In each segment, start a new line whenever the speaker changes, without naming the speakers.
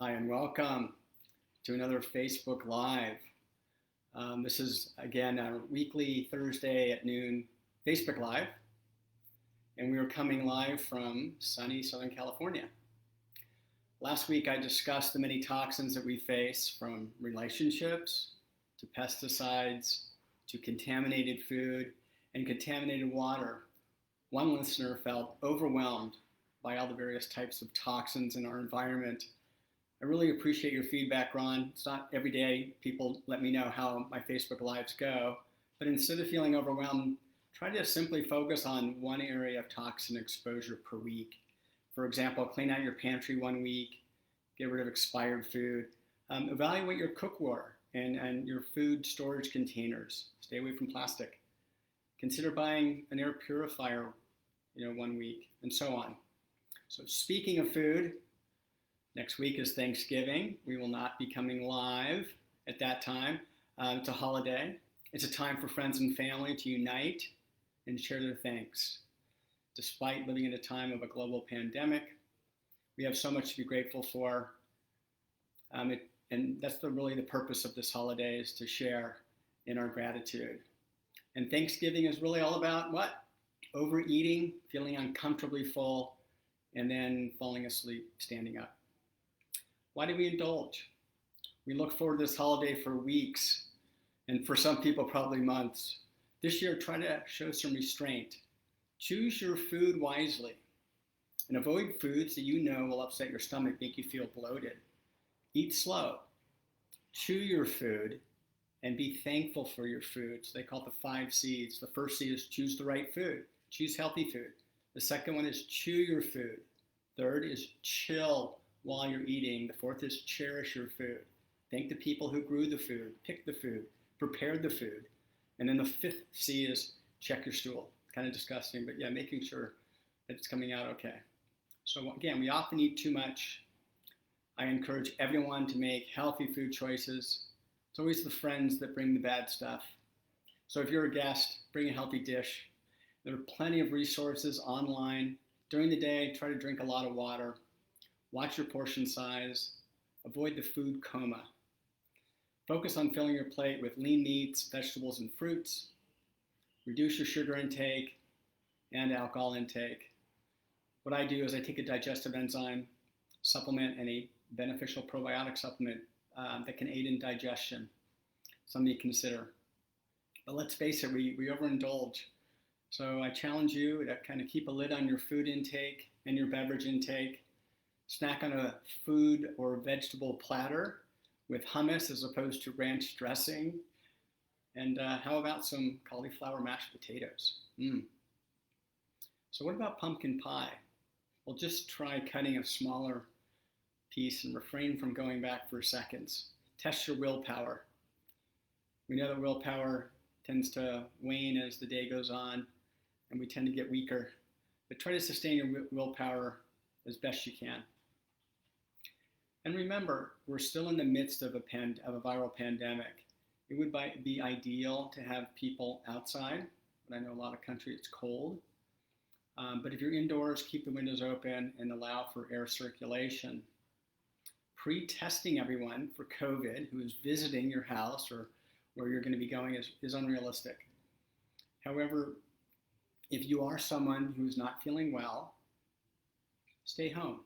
Hi, and welcome to another Facebook Live. This is, again, our weekly Thursday at noon Facebook Live, and we are coming live from sunny Southern California. Last week, I discussed the many toxins that we face, from relationships to pesticides to contaminated food and contaminated water. One listener felt overwhelmed by all the various types of toxins in our environment. I really appreciate your feedback, Ron. It's not every day people let me know how my Facebook Lives go, but instead of feeling overwhelmed, try to simply focus on one area of toxin exposure per week. For example, clean out your pantry one week, get rid of expired food, evaluate your cookware and your food storage containers. Stay away from plastic. Consider buying an air purifier, one week, and so on. So speaking of food, next week is Thanksgiving. We will not be coming live at that time. It's a holiday. It's a time for friends and family to unite and share their thanks. Despite living in a time of a global pandemic, we have so much to be grateful for. And that's really the purpose of this holiday, is to share in our gratitude. And Thanksgiving is really all about what? Overeating, feeling uncomfortably full, and then falling asleep standing up. Why do we indulge? We look forward to this holiday for weeks, and for some people, probably months. This year, try to show some restraint. Choose your food wisely, and avoid foods that you know will upset your stomach, make you feel bloated. Eat slow. Chew your food, and be thankful for your food. So they call it the 5 C's. The first C is choose the right food. Choose healthy food. The second one is chew your food. Third is chill while you're eating. The fourth is cherish your food. Thank the people who grew the food, picked the food, prepared the food. And then the 5th C is check your stool. Kind of disgusting, but yeah, making sure that it's coming out okay. So again, we often eat too much. I encourage everyone to make healthy food choices. It's always the friends that bring the bad stuff. So if you're a guest, bring a healthy dish. There are plenty of resources online. During the day, try to drink a lot of water. Watch your portion size. Avoid the food coma. Focus on filling your plate with lean meats, vegetables, and fruits. Reduce your sugar intake and alcohol intake. What I do is I take a digestive enzyme supplement and a beneficial probiotic supplement that can aid in digestion. Something to consider. But let's face it, we overindulge. So I challenge you to kind of keep a lid on your food intake and your beverage intake. Snack on a food or vegetable platter with hummus as opposed to ranch dressing. And how about some cauliflower mashed potatoes? So what about pumpkin pie? Well, just try cutting a smaller piece and refrain from going back for seconds. Test your willpower. We know that willpower tends to wane as the day goes on, and we tend to get weaker. But try to sustain your willpower as best you can. And remember, we're still in the midst of a viral pandemic. It would be ideal to have people outside, but I know a lot of country it's cold. But if you're indoors, keep the windows open and allow for air circulation. Pre-testing everyone for COVID who is visiting your house or where you're going to be going is unrealistic. However, if you are someone who is not feeling well, stay home.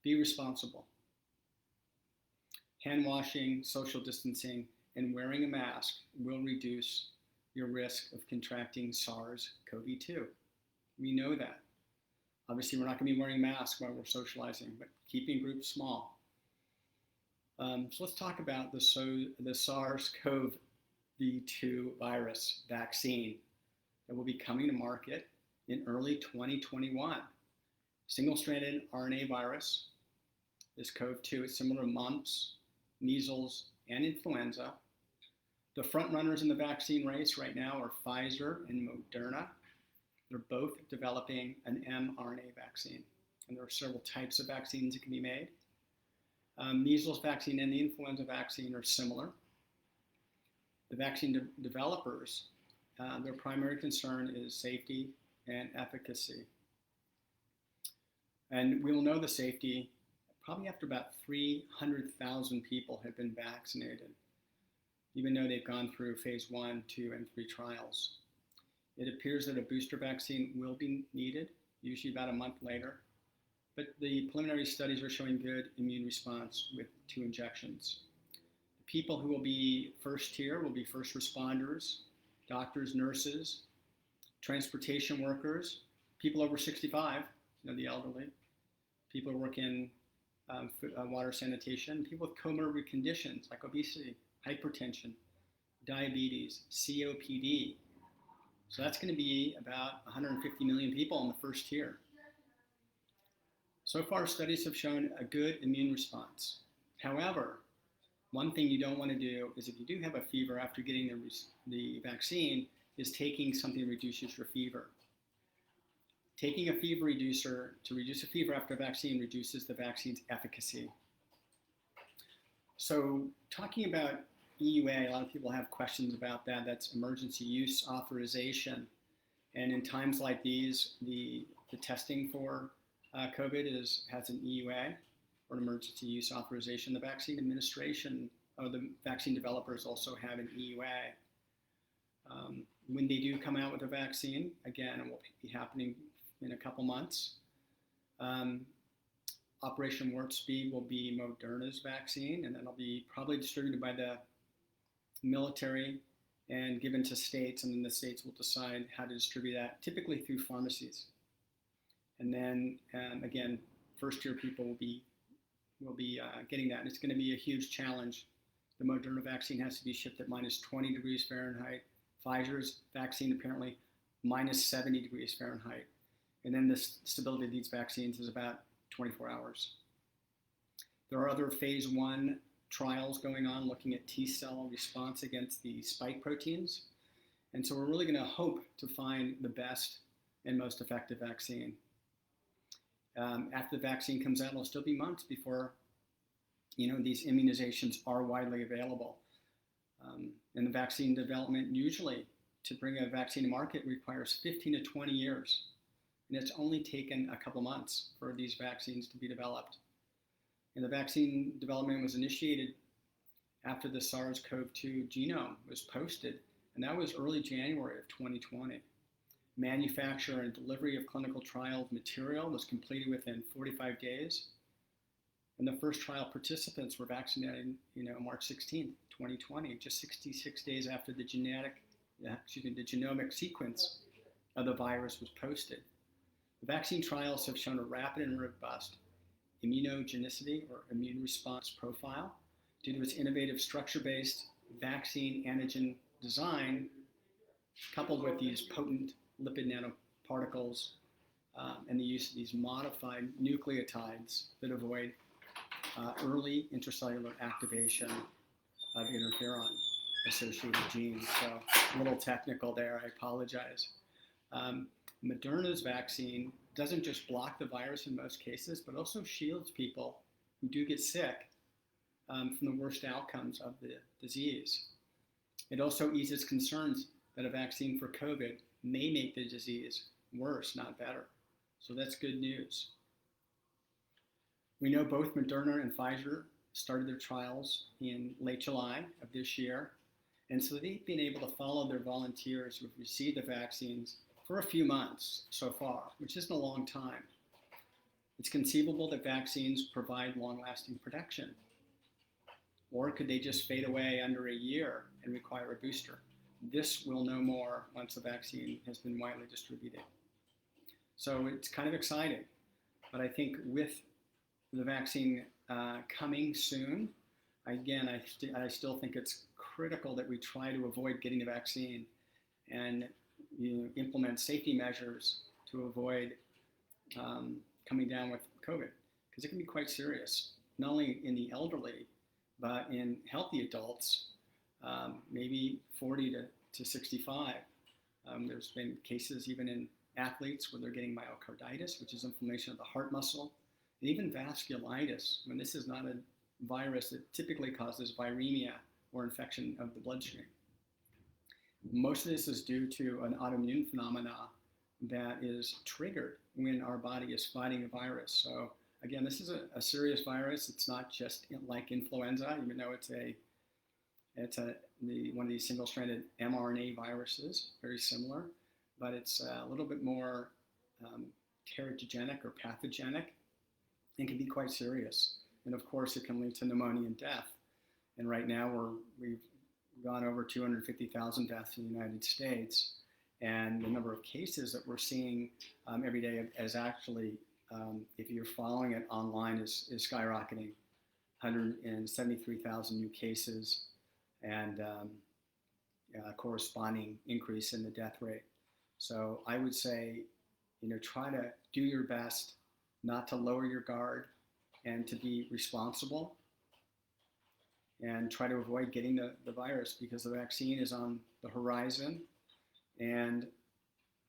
Be responsible. Hand washing, social distancing, and wearing a mask will reduce your risk of contracting SARS-CoV-2. We know that. Obviously, we're not going to be wearing masks while we're socializing, but keeping groups small. So let's talk about the SARS-CoV-2 virus vaccine that will be coming to market in early 2021. Single-stranded RNA virus. This CoV-2 is similar to mumps, measles, and influenza. The front runners in the vaccine race right now are Pfizer and Moderna. They're both developing an mRNA vaccine, and there are several types of vaccines that can be made. Measles vaccine and the influenza vaccine are similar. The vaccine developers, their primary concern is safety and efficacy. And we will know the safety probably after about 300,000 people have been vaccinated, even though they've gone through phase 1, 2, and 3 trials. It appears that a booster vaccine will be needed, usually about a month later, but the preliminary studies are showing good immune response with 2 injections. The people who will be first tier will be first responders, doctors, nurses, transportation workers, people over 65, the elderly, people who work in water sanitation, people with comorbid conditions like obesity, hypertension, diabetes, COPD. So that's going to be about 150 million people in the first tier. So far, studies have shown a good immune response. However, one thing you don't want to do is if you do have a fever after getting the vaccine, is taking something that reduces your fever. Taking a fever reducer to reduce a fever after a vaccine reduces the vaccine's efficacy. So talking about EUA, a lot of people have questions about that. That's emergency use authorization. And in times like these, the testing for COVID has an EUA, or an emergency use authorization. The vaccine administration, or the vaccine developers also have an EUA. When they do come out with a vaccine, again, it will be happening in a couple months. Operation Warp Speed will be Moderna's vaccine, and that'll be probably distributed by the military and given to states, and then the states will decide how to distribute that, typically through pharmacies. And then, again, first-tier people will be getting that, and it's going to be a huge challenge. The Moderna vaccine has to be shipped at minus 20 degrees Fahrenheit. Pfizer's vaccine apparently minus 70 degrees Fahrenheit. And then the stability of these vaccines is about 24 hours. There are other phase 1 trials going on looking at T-cell response against the spike proteins. And so we're really going to hope to find the best and most effective vaccine. After the vaccine comes out, it'll still be months before these immunizations are widely available. And the vaccine development, usually to bring a vaccine to market, requires 15 to 20 years. And it's only taken a couple months for these vaccines to be developed. And the vaccine development was initiated after the SARS-CoV-2 genome was posted, and that was early January of 2020. Manufacture and delivery of clinical trial material was completed within 45 days. And the first trial participants were vaccinated, March 16th, 2020, just 66 days after the genomic sequence of the virus was posted. The vaccine trials have shown a rapid and robust immunogenicity or immune response profile due to its innovative structure-based vaccine antigen design, coupled with these potent lipid nanoparticles and the use of these modified nucleotides that avoid early intracellular activation of interferon-associated genes. So a little technical there, I apologize. Moderna's vaccine doesn't just block the virus in most cases, but also shields people who do get sick from the worst outcomes of the disease. It also eases concerns that a vaccine for COVID may make the disease worse, not better. So that's good news. We know both Moderna and Pfizer started their trials in late July of this year. And so they've been able to follow their volunteers who have received the vaccines for a few months so far, which isn't a long time. It's conceivable that vaccines provide long-lasting protection. Or could they just fade away under a year and require a booster? This we'll know more once the vaccine has been widely distributed. So it's kind of exciting. But I think with the vaccine coming soon, again, I still think it's critical that we try to avoid getting the vaccine and implement safety measures to avoid coming down with COVID, because it can be quite serious, not only in the elderly, but in healthy adults, maybe 40 to 65. There's been cases even in athletes where they're getting myocarditis, which is inflammation of the heart muscle, and even vasculitis, when this is not a virus that typically causes viremia or infection of the bloodstream. Most of this is due to an autoimmune phenomena that is triggered when our body is fighting a virus. So again, this is a serious virus. It's not just like influenza, even though one of these single-stranded mRNA viruses, very similar, but it's a little bit more teratogenic or pathogenic and can be quite serious. And of course, it can lead to pneumonia and death. And right now, we've gone over 250,000 deaths in the United States, and the number of cases that we're seeing every day is actually, if you're following it online, is skyrocketing. 173,000 new cases, and corresponding increase in the death rate. So I would say, try to do your best not to lower your guard and to be responsible, and try to avoid getting the virus, because the vaccine is on the horizon. And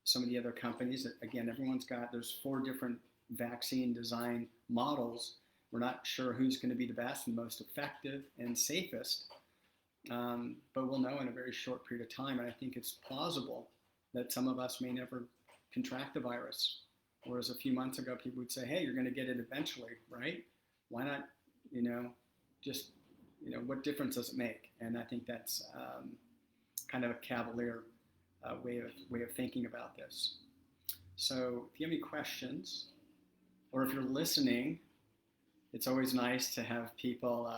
some of the other companies that, again, there's 4 different vaccine design models. We're not sure who's going to be the best and most effective and safest, but we'll know in a very short period of time. And I think it's plausible that some of us may never contract the virus. Whereas a few months ago, people would say, hey, you're going to get it eventually, right? Why not, what difference does it make? And I think that's kind of a cavalier way of thinking about this. So if you have any questions, or if you're listening, it's always nice to have people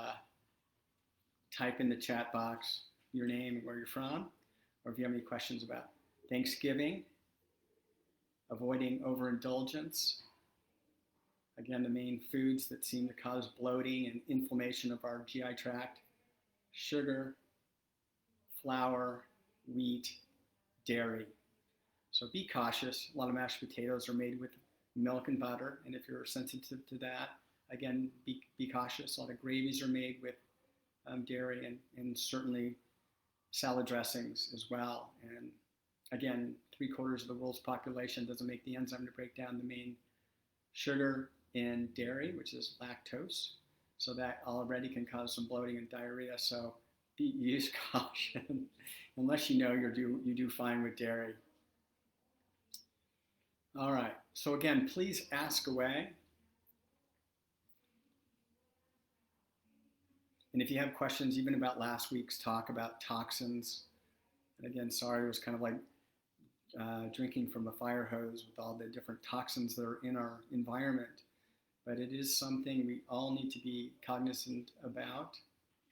type in the chat box your name and where you're from, or if you have any questions about Thanksgiving, avoiding overindulgence. Again, the main foods that seem to cause bloating and inflammation of our GI tract: sugar, flour, wheat, dairy. So be cautious. A lot of mashed potatoes are made with milk and butter, and if you're sensitive to that, again, be cautious. A lot of gravies are made with dairy, and certainly salad dressings as well. And again, 3/4 of the world's population doesn't make the enzyme to break down the main sugar in dairy, which is lactose. So that already can cause some bloating and diarrhea. So use caution, unless you do fine with dairy. All right. So again, please ask away. And if you have questions, even about last week's talk about toxins, and again, sorry, it was kind of like drinking from a fire hose with all the different toxins that are in our environment. But it is something we all need to be cognizant about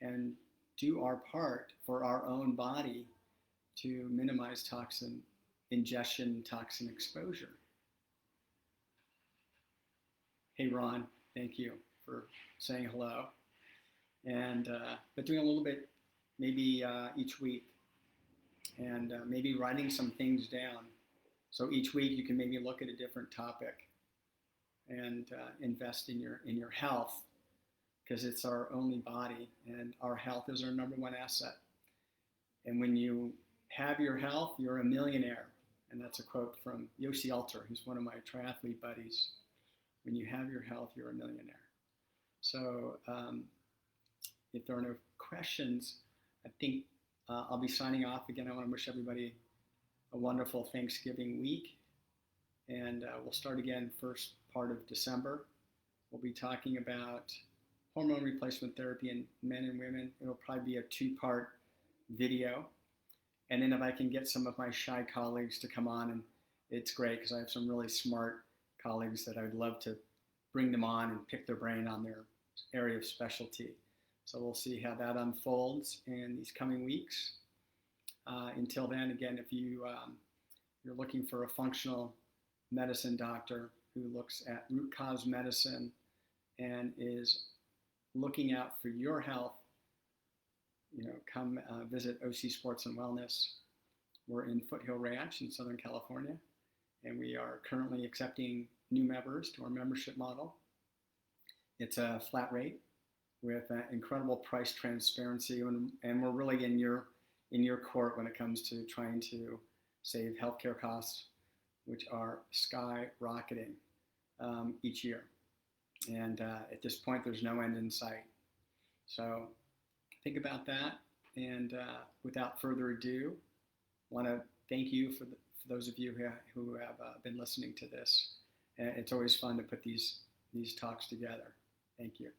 and do our part for our own body to minimize toxin ingestion, toxin exposure. Hey, Ron, thank you for saying hello. And but doing a little bit, maybe each week, and maybe writing some things down. So each week you can maybe look at a different topic and invest in your health, because it's our only body, and our health is our #1 asset. And when you have your health, you're a millionaire. And that's a quote from Yossi Alter, who's one of my triathlete buddies. When you have your health, you're a millionaire. So if there are no questions, I think I'll be signing off. Again, I want to wish everybody a wonderful Thanksgiving week. And we'll start again first part of December. We'll be talking about hormone replacement therapy in men and women. It'll probably be a 2-part video. And then if I can get some of my shy colleagues to come on, and it's great because I have some really smart colleagues that I'd love to bring them on and pick their brain on their area of specialty. So we'll see how that unfolds in these coming weeks. Until then, again, if you're looking for a functional medicine doctor who looks at root cause medicine and is looking out for your health, come visit OC Sports and Wellness. We're in Foothill Ranch in Southern California, and we are currently accepting new members to our membership model. It's a flat rate with incredible price transparency, and we're really in your court when it comes to trying to save healthcare costs, which are skyrocketing each year. And at this point, there's no end in sight. So think about that. And without further ado, I want to thank you for those of you who have been listening to this. And it's always fun to put these these talks together. Thank you.